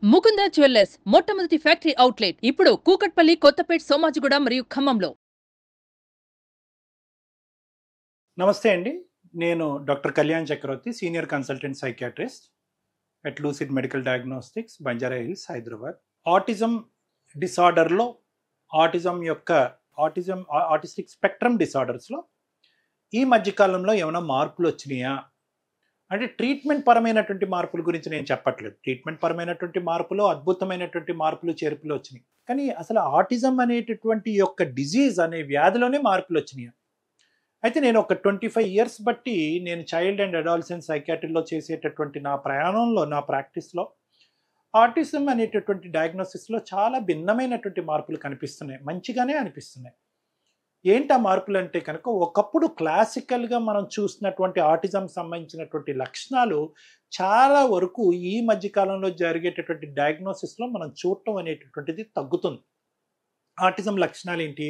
Mukunda jewellers మొట్టమొదటి factory outlet ఇప్పుడు కూకట్పల్లి, కొత్తపేట్, సోమాజిగూడ మరియు ఖమ్మంలో. నమస్తే అండి. నేను doctor Kalyan Chakravarthi, senior consultant psychiatrist at lucid medical diagnostics, Banjara Hills, Hyderabad. Autism డిసార్డర్లో ఆటిస్టిక్ స్పెక్ట్రమ్ డిసార్డర్స్లో ఈ మధ్యకాలంలో ఏమైనా మార్పులు వచ్చినాయా అంటే, ట్రీట్మెంట్ పరమైనటువంటి మార్పుల గురించి నేను చెప్పట్లేదు. ట్రీట్మెంట్ పరమైనటువంటి మార్పులు, అద్భుతమైనటువంటి మార్పులు చేర్పులు వచ్చినాయి. కానీ అసలు ఆటిజం అనేటటువంటి యొక్క డిజీజ్ అనే వ్యాధిలోనే మార్పులు వచ్చినాయి. అయితే నేను ఒక 25 ఇయర్స్ బట్టి నేను చైల్డ్ అండ్ అడాలసెంట్ సైకియాట్రీలో చేసేటటువంటి నా ప్రయాణంలో, నా ప్రాక్టీస్లో ఆటిజం అనేటటువంటి డయాగ్నోసిస్లో చాలా భిన్నమైనటువంటి మార్పులు కనిపిస్తున్నాయి. మంచిగానే అనిపిస్తున్నాయి. ఏంటి ఆ మార్పులు అంటే కనుక, ఒకప్పుడు క్లాసికల్గా మనం చూసినటువంటి ఆటిజం సంబంధించినటువంటి లక్షణాలు చాలా వరకు ఈ మధ్యకాలంలో జరిగేటటువంటి డయాగ్నోసిస్లో మనం చూడటం అనేటటువంటిది తగ్గుతుంది. ఆటిజం లక్షణాలు ఏంటి?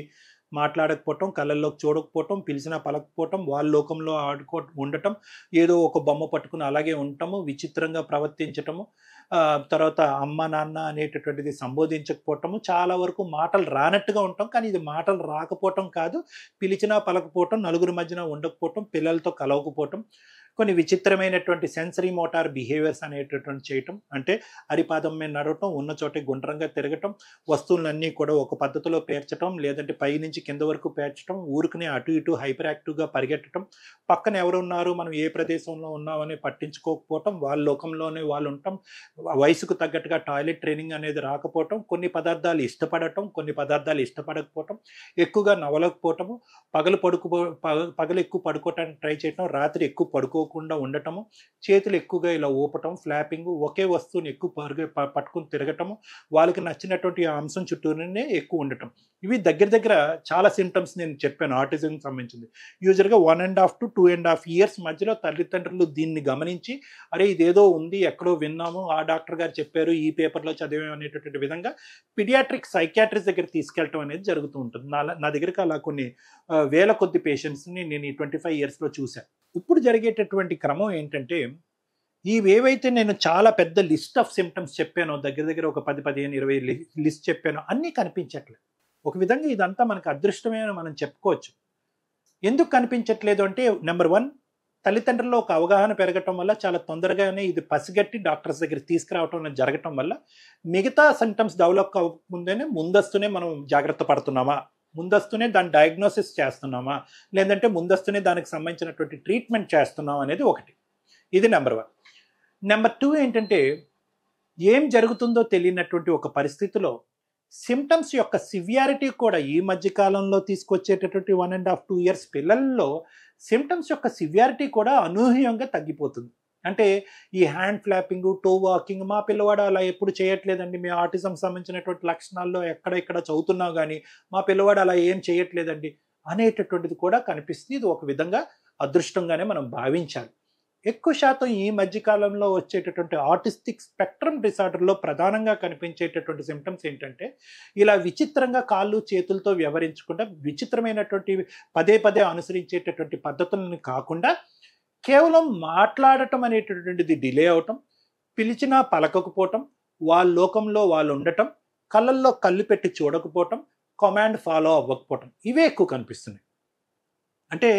మాట్లాడకపోవటం, కళ్ళల్లోకి చూడకపోవటం, పిలిచినా పలకపోవటం, వాళ్ళ లోకంలో ఉండటం, ఏదో ఒక బొమ్మ పట్టుకుని అలాగే ఉండటము, విచిత్రంగా ప్రవర్తించటము, తర్వాత అమ్మ నాన్న అనేటటువంటిది సంబోధించకపోవటము, చాలా వరకు మాటలు రానట్టుగా ఉంటాం. కానీ ఇది మాటలు రాకపోవటం కాదు, పిలిచినా పలకపోవటం, నలుగురి మధ్యన ఉండకపోవటం, పిల్లలతో కలవకపోవటం, కొన్ని విచిత్రమైనటువంటి సెన్సరీ మోటార్ బిహేవియర్స్ అనేటటువంటి చేయటం. అంటే అరిపాదం మీద నడవటం, ఉన్న చోటే గుండ్రంగా తిరగటం, వస్తువులన్నీ కూడా ఒక పద్ధతిలో పేర్చడం, లేదంటే పై నుంచి కింద వరకు పేర్చడం, ఊరుకునే అటు ఇటు హైపర్ యాక్టివ్గా పరిగెట్టడం, పక్కన ఎవరున్నారు, మనం ఏ ప్రదేశంలో ఉన్నామని పట్టించుకోకపోవటం, వాళ్ళ లోకంలోనే వాళ్ళు ఉండటం, వయసుకు తగ్గట్టుగా టాయిలెట్ ట్రైనింగ్ అనేది రాకపోవటం, కొన్ని పదార్థాలు ఇష్టపడటం, కొన్ని పదార్థాలు ఇష్టపడకపోవటం, ఎక్కువగా నవలకపోవటము, పగలు ఎక్కువ పడుకోవటానికి ట్రై చేయటం, రాత్రి ఎక్కువ పడుకోకుండా ఉండటము, చేతులు ఎక్కువగా ఇలా ఊపటం, ఫ్లాపింగ్, ఒకే వస్తువుని ఎక్కువ పట్టుకుని తిరగటము, వాళ్ళకి నచ్చినటువంటి అంశం చుట్టూనే ఎక్కువ ఉండటం. ఇవి దగ్గర చాలా సింటమ్స్ నేను చెప్పాను ఆటిజం సంబంధించింది. యూజువల్గా 1.5 to 2.5 ఇయర్స్ మధ్యలో తల్లిదండ్రులు దీన్ని గమనించి, అరే ఇదేదో ఉంది, ఎక్కడో విన్నాము, ఆ డాక్టర్ గారు చెప్పారు, ఈ పేపర్లో చదివాము అనేటటువంటి విధంగా పీడియాట్రిక్ సైకియాట్రిస్ట్ దగ్గర తీసుకెళ్ళటం అనేది జరుగుతూ ఉంటుంది. నా దగ్గరికి అలా కొన్ని వేల కొద్ది పేషెంట్స్ని నేను ఈ 25 ఇయర్స్లో చూశాను. ఇప్పుడు జరిగేటటువంటి క్రమం ఏంటంటే, ఇవేవైతే నేను చాలా పెద్ద లిస్ట్ ఆఫ్ సిమ్టమ్స్ చెప్పానో, దగ్గర ఒక 10, 15, 20 లిస్ట్ చెప్పానో, అన్నీ కనిపించట్లేదు. ఒక విధంగా ఇదంతా మనకు అదృష్టమే అని మనం చెప్పుకోవచ్చు. ఎందుకు కనిపించట్లేదు అంటే, నెంబర్ 1, తల్లిదండ్రుల్లో ఒక అవగాహన పెరగటం వల్ల చాలా తొందరగానే ఇది పసిగట్టి డాక్టర్స్ దగ్గర తీసుకురావటం అనేది జరగటం వల్ల మిగతా సిమ్టమ్స్ డెవలప్ అవ్వకముందేనే ముందస్తునే మనం జాగ్రత్త పడుతున్నామా, ముందస్తునే దాన్ని డయాగ్నోసిస్ చేస్తున్నామా, లేదంటే ముందస్తునే దానికి సంబంధించినటువంటి ట్రీట్మెంట్ చేస్తున్నాం అనేది ఒకటి. ఇది నెంబర్ 1. నెంబర్ 2 ఏంటంటే, ఏం జరుగుతుందో తెలియనటువంటి ఒక పరిస్థితిలో సిమ్టమ్స్ యొక్క సివియారిటీ కూడా ఈ మధ్యకాలంలో తీసుకొచ్చేటటువంటి 1.5 2 ఇయర్స్ పిల్లల్లో సిమ్టమ్స్ యొక్క సివియారిటీ కూడా అనూహ్యంగా తగ్గిపోతుంది. అంటే ఈ హ్యాండ్ ఫ్లాపింగ్, టో వాకింగ్, మా పిల్లవాడు అలా ఎప్పుడు చేయట్లేదండి, మేము ఆటిజం సంబంధించినటువంటి లక్షణాల్లో ఇక్కడ చదువుతున్నాం కానీ మా పిల్లవాడు అలా ఏం చేయట్లేదండి అనేటటువంటిది కూడా కనిపిస్తుంది. ఇది ఒక విధంగా అదృష్టంగానే మనం భావించాలి. ఎక్కువ శాతం ఈ మధ్యకాలంలో వచ్చేటటువంటి ఆటిస్టిక్ స్పెక్ట్రమ్ డిసార్డర్లో ప్రధానంగా కనిపించేటటువంటి సిమ్టమ్స్ ఏంటంటే, ఇలా విచిత్రంగా కాళ్ళు చేతులతో వ్యవహరించకుండా, విచిత్రమైనటువంటి పదే అనుసరించేటటువంటి పద్ధతులను కాకుండా, కేవలం మాట్లాడటం అనేటటువంటిది డిలే అవటం, పిలిచినా పలకకపోవటం, వాళ్ళ లోకంలో వాళ్ళు ఉండటం, కళ్ళల్లో కళ్ళు పెట్టి చూడకపోవటం, కమాండ్ ఫాలో అవ్వకపోవటం, ఇవే ఎక్కువ కనిపిస్తున్నాయి. అంటే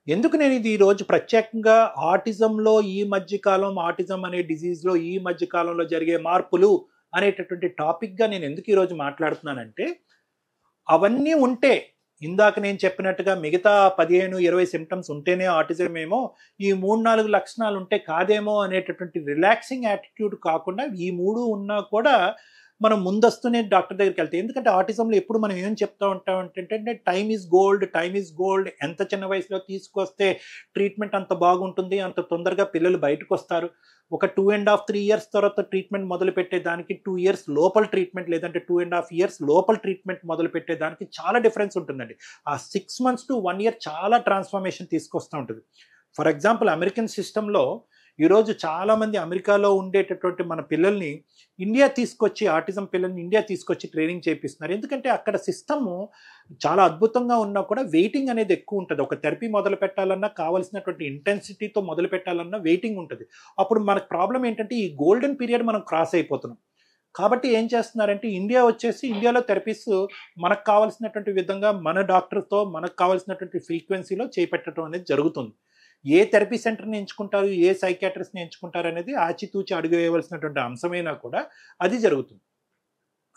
ఎందుకు నేను ఇది ఈరోజు ప్రత్యేకంగా ఆటిజంలో ఈ మధ్యకాలం, ఆటిజం అనే డిజీజ్లో ఈ మధ్యకాలంలో జరిగే మార్పులు అనేటటువంటి టాపిక్గా నేను ఎందుకు ఈరోజు మాట్లాడుతున్నానంటే, అవన్నీ ఉంటే, ఇందాక నేను చెప్పినట్టుగా మిగతా 15 20 సిమ్టమ్స్ ఉంటేనే ఆటిజం ఏమో, ఈ 3-4 లక్షణాలు ఉంటే కాదేమో అనేటటువంటి రిలాక్సింగ్ యాటిట్యూడ్ కాకుండా, ఈ 3 ఉన్నా కూడా మనం ముందస్తునే డాక్టర్ దగ్గరికి వెళ్తాం. ఎందుకంటే ఆటిజంలో ఎప్పుడు మనం ఏం చెప్తా ఉంటాం అంటే, టైమ్ ఈజ్ గోల్డ్, ఎంత చిన్న వయసులో తీసుకొస్తే ట్రీట్మెంట్ అంత బాగుంటుంది, అంత తొందరగా పిల్లలు బయటకు వస్తారు. ఒక 2.5 3 ఇయర్స్ తర్వాత ట్రీట్మెంట్ మొదలు పెట్టేదానికి 2 ఇయర్స్ లోపల ట్రీట్మెంట్, లేదంటే 2.5 ఇయర్స్ లోపల ట్రీట్మెంట్ మొదలు పెట్టేదానికి చాలా డిఫరెన్స్ ఉంటుందండి. ఆ 6 months to 1 year చాలా ట్రాన్స్ఫర్మేషన్ తీసుకొస్తూ ఉంటుంది. ఫర్ ఎగ్జాంపుల్, అమెరికన్ సిస్టంలో ఈరోజు చాలామంది అమెరికాలో ఉండేటటువంటి మన పిల్లల్ని ఆటిజం పిల్లల్ని ఇండియా తీసుకొచ్చి ట్రైనింగ్ చేపిస్తున్నారు. ఎందుకంటే అక్కడ సిస్టము చాలా అద్భుతంగా ఉన్నా కూడా వెయిటింగ్ అనేది ఎక్కువ ఉంటుంది. ఒక థెరపీ మొదలు పెట్టాలన్నా, కావాల్సినటువంటి ఇంటెన్సిటీతో మొదలు పెట్టాలన్నా వెయిటింగ్ ఉంటుంది. అప్పుడు మనకు ప్రాబ్లం ఏంటంటే, ఈ గోల్డెన్ పీరియడ్ మనం క్రాస్ అయిపోతున్నాం. కాబట్టి ఏం చేస్తున్నారంటే ఇండియా వచ్చేసి ఇండియాలో థెరపీస్ మనకు కావాల్సినటువంటి విధంగా మన డాక్టర్తో మనకు కావాల్సినటువంటి ఫ్రీక్వెన్సీలో చేపట్టడం అనేది జరుగుతుంది. ఏ థెరపీ సెంటర్ని ఎంచుకుంటారు, ఏ సైకాట్రిస్ట్ని ఎంచుకుంటారు అనేది ఆచితూచి అడుగు వేయవలసినటువంటి అంశమైనా కూడా అది జరుగుతుంది.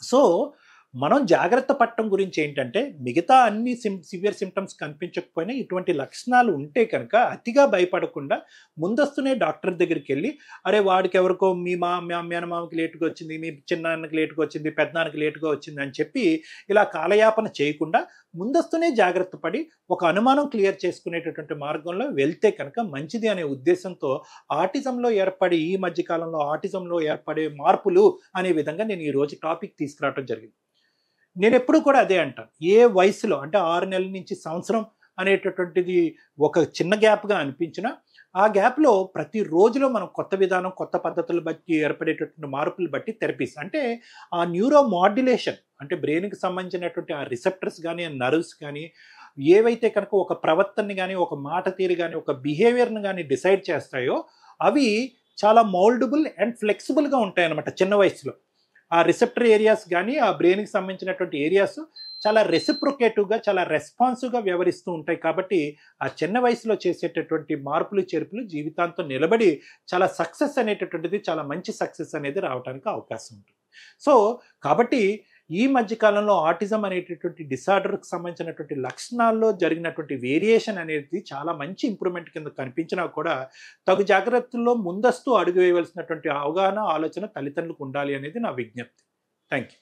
సో మనం జాగ్రత్త పడటం గురించి ఏంటంటే మిగతా అన్ని సివియర్ సిమ్టమ్స్ కనిపించకపోయినా ఇటువంటి లక్షణాలు ఉంటే కనుక అతిగా భయపడకుండా ముందస్తునే డాక్టర్ దగ్గరికి వెళ్ళి, అరే వాడికి ఎవరికో మీ మేనమామకి లేటుగా వచ్చింది, మీ చిన్నాన్నకి లేటుగా వచ్చింది, పెద్దనాన్నకి లేటుగా వచ్చింది అని చెప్పి ఇలా కాలయాపన చేయకుండా ముందస్తునే జాగ్రత్త పడి ఒక అనుమానం క్లియర్ చేసుకునేటటువంటి మార్గంలో వెళ్తే కనుక మంచిది అనే ఉద్దేశంతో ఆటిజంలో ఏర్పడే ఈ మధ్యకాలంలో ఆటిజంలో ఏర్పడే మార్పులు అనే విధంగా నేను ఈరోజు టాపిక్ తీసుకురావడం జరిగింది. నేను ఎప్పుడు కూడా అదే అంటాను, ఏ వయసులో అంటే 6 నెలల నుంచి సంవత్సరం అనేటటువంటిది ఒక చిన్న గ్యాప్గా అనిపించినా ఆ గ్యాప్లో ప్రతి రోజులో మనం కొత్త విధానం కొత్త పద్ధతులు బట్టి ఏర్పడేటటువంటి మార్పులు బట్టి థెరపీస్ అంటే ఆ న్యూరో మాడ్యులేషన్ అంటే బ్రెయిన్కి సంబంధించినటువంటి ఆ రిసెప్టర్స్ కానీ ఆ నర్వ్స్ కానీ ఏవైతే కనుక ఒక ప్రవర్తనని కానీ ఒక మాట తీరు కానీ ఒక బిహేవియర్ని కానీ డిసైడ్ చేస్తాయో అవి చాలా మౌల్డబుల్ అండ్ ఫ్లెక్సిబుల్గా ఉంటాయి అన్నమాట చిన్న వయసులో. ఆ రిసెప్టర్ ఏరియాస్ కానీ ఆ బ్రెయిన్కి సంబంధించినటువంటి ఏరియాస్ చాలా రెసిప్రొకేటివ్గా చాలా రెస్పాన్సివ్గా వ్యవహరిస్తూ ఉంటాయి. కాబట్టి ఆ చిన్న వయసులో చేసేటటువంటి మార్పులు చేర్పులు జీవితాంతం నిలబడి చాలా సక్సెస్ అనేటటువంటిది చాలా మంచి సక్సెస్ అనేది రావడానికి అవకాశం ఉంటుంది. సో కాబట్టి ఈ మధ్యకాలంలో ఆటిజం అనేటటువంటి డిసార్డర్కి సంబంధించినటువంటి లక్షణాల్లో జరిగినటువంటి వేరియేషన్ అనేది చాలా మంచి ఇంప్రూవ్మెంట్ కింద కనిపించినా కూడా తగు జాగ్రత్తల్లో ముందస్తు అడుగు వేయవలసినటువంటి అవగాహన ఆలోచన తల్లిదండ్రులకు ఉండాలి అనేది నా విజ్ఞప్తి. Thank you.